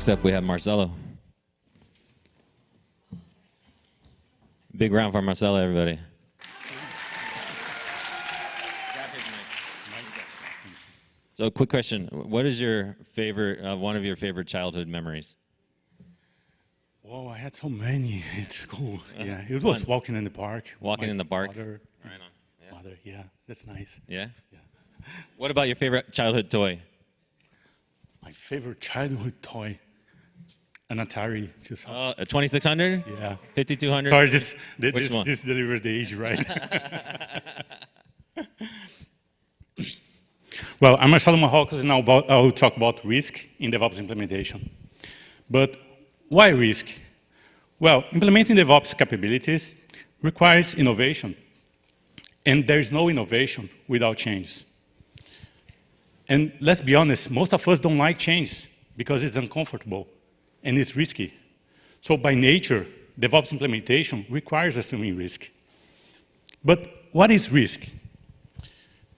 Next up, we have Marcelo. Big round for Marcelo, everybody. So, quick question: what is your favorite, one of your favorite childhood memories? Oh, I had so many. It's cool. Yeah, it was walking in the park. Walking in the park. Mother, Right on. Yeah. mother, yeah, that's nice. Yeah. Yeah. What about your favorite childhood toy? My favorite childhood toy, an Atari. Just A 2600? yeah. 5200? Sorry, Which one? this delivers the age, right? Well, I'm Marcelo Marrocos, and I will talk about risk in DevOps implementation. But why risk? Well, implementing DevOps capabilities requires innovation. And there is no innovation without changes. And let's be honest, most of us don't like change because it's uncomfortable and it's risky. So by nature, DevOps implementation requires assuming risk. But what is risk?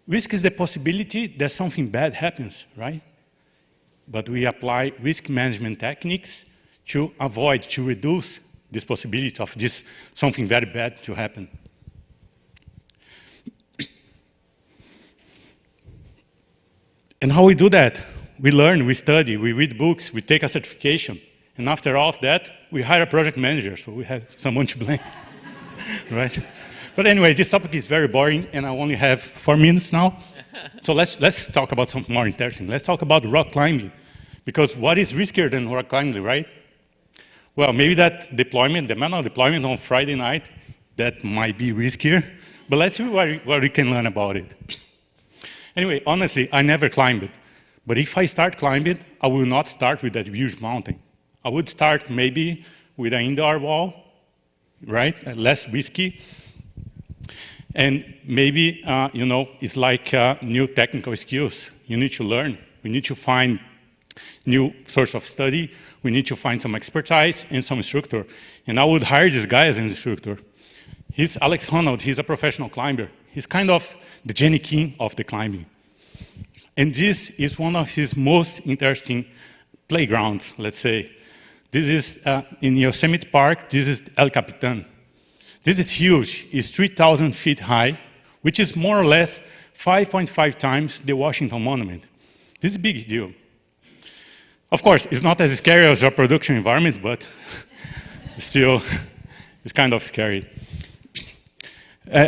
Risk is the possibility that something bad happens, right? But we apply risk management techniques to avoid, to reduce this possibility of this something very bad to happen. And how we do that? We learn, we study, we read books, we take a certification. And after all of that, we hire a project manager, so we have someone to blame, right? But anyway, this topic is very boring, and I only have 4 minutes now. So let's talk about something more interesting. Let's talk about rock climbing. Because what is riskier than rock climbing, right? Well, maybe that deployment, the manual deployment on Friday night, that might be riskier. But let's see what we can learn about it. Anyway, honestly, I never climbed it. But if I start climbing, I will not start with that huge mountain. I would start maybe with an indoor wall, right? Less risky. And maybe, it's like new technical skills. You need to learn. We need to find new source of study. We need to find some expertise and some instructor. And I would hire this guy as an instructor. He's Alex Honnold. He's a professional climber. He's kind of the Jenny King of the climbing. And this is one of his most interesting playgrounds, let's say. This is in Yosemite Park. This is El Capitan. This is huge. It's 3,000 feet high, which is more or less 5.5 times the Washington Monument. This is a big deal. Of course, it's not as scary as our production environment, but still, it's kind of scary.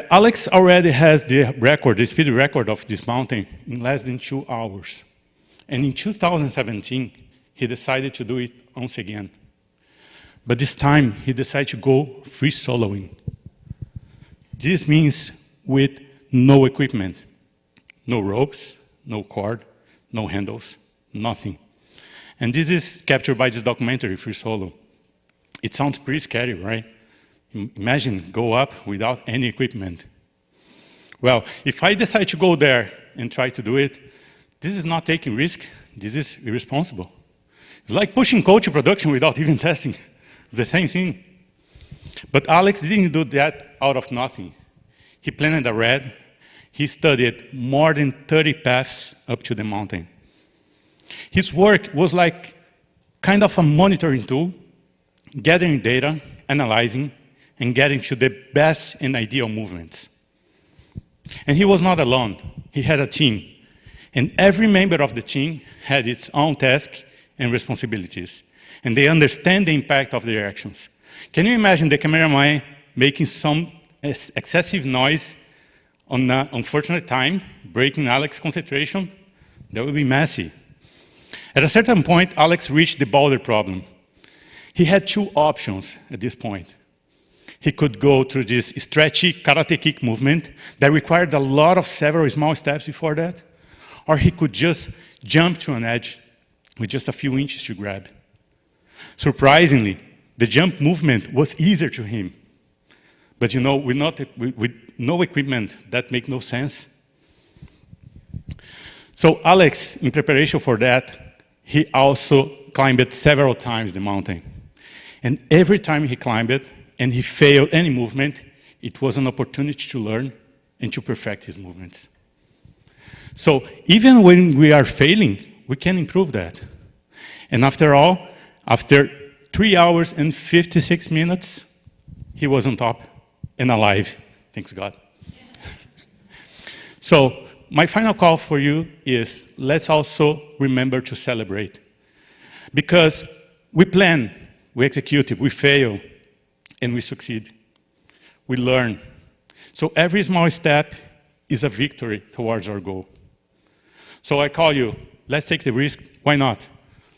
Alex already has the record, the speed record of this mountain in less than 2 hours. And in 2017, he decided to do it once again. But this time, he decided to go free soloing. This means with no equipment, no ropes, no cord, no handles, nothing. And this is captured by this documentary, Free Solo. It sounds pretty scary, right? Imagine go up without any equipment. Well, if I decide to go there and try to do it, this is not taking risk, this is irresponsible. It's like pushing code to production without even testing. It's the same thing. But Alex didn't do that out of nothing. He planned ahead. He studied more than 30 paths up to the mountain. His work was like kind of a monitoring tool, gathering data, analyzing, and getting to the best and ideal movements. And he was not alone. He had a team. And every member of the team had its own task and responsibilities. And they understand the impact of their actions. Can you imagine the cameraman making some excessive noise on an unfortunate time, breaking Alex's concentration? That would be messy. At a certain point, Alex reached the boulder problem. He had 2 options at this point. He could go through this stretchy karate kick movement that required a lot of several small steps before that, or he could just jump to an edge with just a few inches to grab. Surprisingly, the jump movement was easier to him. But with no equipment, that makes no sense. So Alex, in preparation for that, he also climbed several times the mountain. And every time he climbed it, and he failed any movement, it was an opportunity to learn and to perfect his movements. So even when we are failing, we can improve that. And after all, After 3 hours and 56 minutes, he was on top and alive, thanks God. So my final call for you is let's also remember to celebrate. Because we plan, we execute, we fail, and we succeed. We learn. So every small step is a victory towards our goal. So I call you, let's take the risk, why not?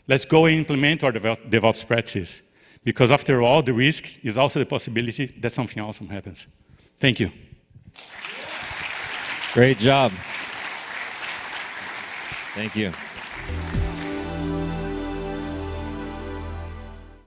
Let's go and implement our DevOps practices. Because after all, the risk is also the possibility that something awesome happens. Thank you. Great job. Thank you.